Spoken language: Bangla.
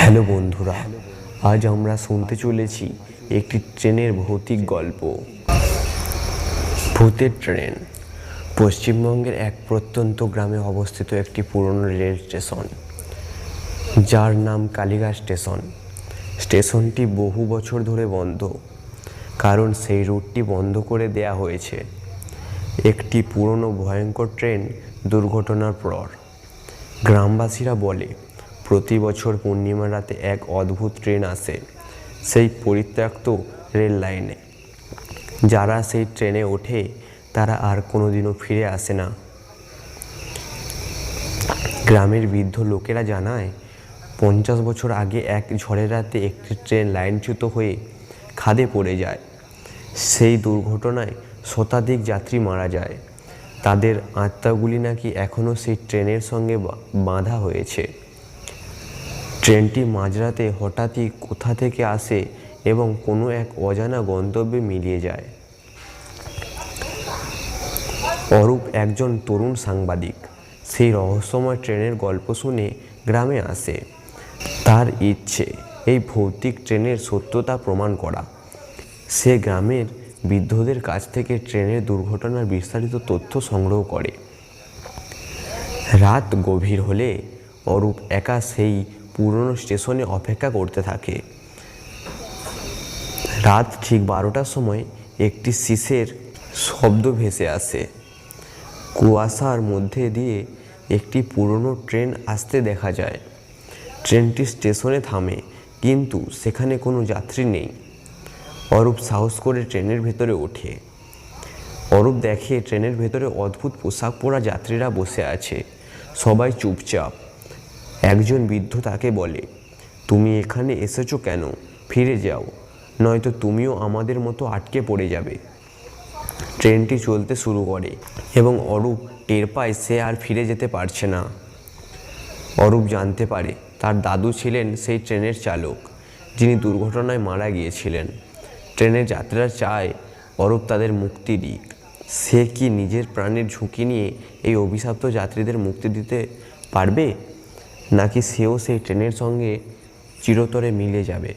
হ্যালো বন্ধুরা, আজ আমরা শুনতে চলেছি একটি ট্রেনের ভৌতিক গল্প। ভূতের ট্রেন। পশ্চিমবঙ্গের এক প্রত্যন্ত গ্রামে অবস্থিত একটি পুরনো রেল স্টেশন, যার নাম কালীঘাট স্টেশন। স্টেশনটি বহু বছর ধরে বন্ধ, কারণ সেই রুটটি বন্ধ করে দেয়া হয়েছে একটি পুরনো ভয়ঙ্কর ট্রেন দুর্ঘটনার পর। গ্রামবাসীরা বলে, প্রতি বছর পূর্ণিমা রাতে এক অদ্ভুত ট্রেন আসে সেই পরিত্যক্ত রেল লাইনে। যারা সেই ট্রেনে ওঠে তারা আর কোনোদিনও ফিরে আসে না। গ্রামের বৃদ্ধ লোকেরা জানায়, 50 বছর আগে এক ঝড়ের রাতে একটি ট্রেন লাইনচ্যুত হয়ে খাদে পড়ে যায়। সেই দুর্ঘটনায় শতাধিক যাত্রী মারা যায়। তাদের আত্মাগুলি নাকি এখনও সেই ট্রেনের সঙ্গে বাঁধা হয়েছে। ট্রেনটি মাঝরাতে হঠাৎই কোথা থেকে আসে এবং কোনো এক অজানা গন্তব্যে মিলিয়ে যায়। অরূপ একজন তরুণ সাংবাদিক। সেই রহস্যময় ট্রেনের গল্প শুনে গ্রামে আসে। তার ইচ্ছে এই ভৌতিক ট্রেনের সত্যতা প্রমাণ করা। সে গ্রামের বৃদ্ধদের কাছ থেকে ট্রেনের দুর্ঘটনার বিস্তারিত তথ্য সংগ্রহ করে। রাত গভীর হলে অরূপ একা সেই পুরনো স্টেশনে অপেক্ষা করতে থাকে। রাত ঠিক 12টার সময় একটি শিসের শব্দ ভেসে আসে। কুয়াশার মধ্যে দিয়ে একটি পুরনো ট্রেন আসতে দেখা যায়। ট্রেনটি স্টেশনে থামে, কিন্তু সেখানে কোনো যাত্রী নেই। অরূপ সাহস করে ট্রেনের ভেতরে ওঠে। অরূপ দেখে ট্রেনের ভেতরে অদ্ভুত পোশাক পরা যাত্রীরা বসে আছে। সবাই চুপচাপ। একজন বৃদ্ধ তাকে বলে, তুমি এখানে এসেছো কেন? ফিরে যাও, নয়তো তুমিও আমাদের মতো আটকে পড়ে যাবে। ট্রেনটি চলতে শুরু করে এবং অরূপ টের পায় সে আর ফিরে যেতে পারছে না। অরূপ জানতে পারে তার দাদু ছিলেন সেই ট্রেনের চালক, যিনি দুর্ঘটনায় মারা গিয়েছিলেন। ট্রেনের যাত্রীরা চায় অরূপ তাদের মুক্তি দিক। সে কি নিজের প্রাণের ঝুঁকি নিয়ে এই অভিশপ্ত যাত্রীদের মুক্তি দিতে পারবে, নাকি সেও সেই ট্রেনের সঙ্গে চিরতরে মিলে যাবে?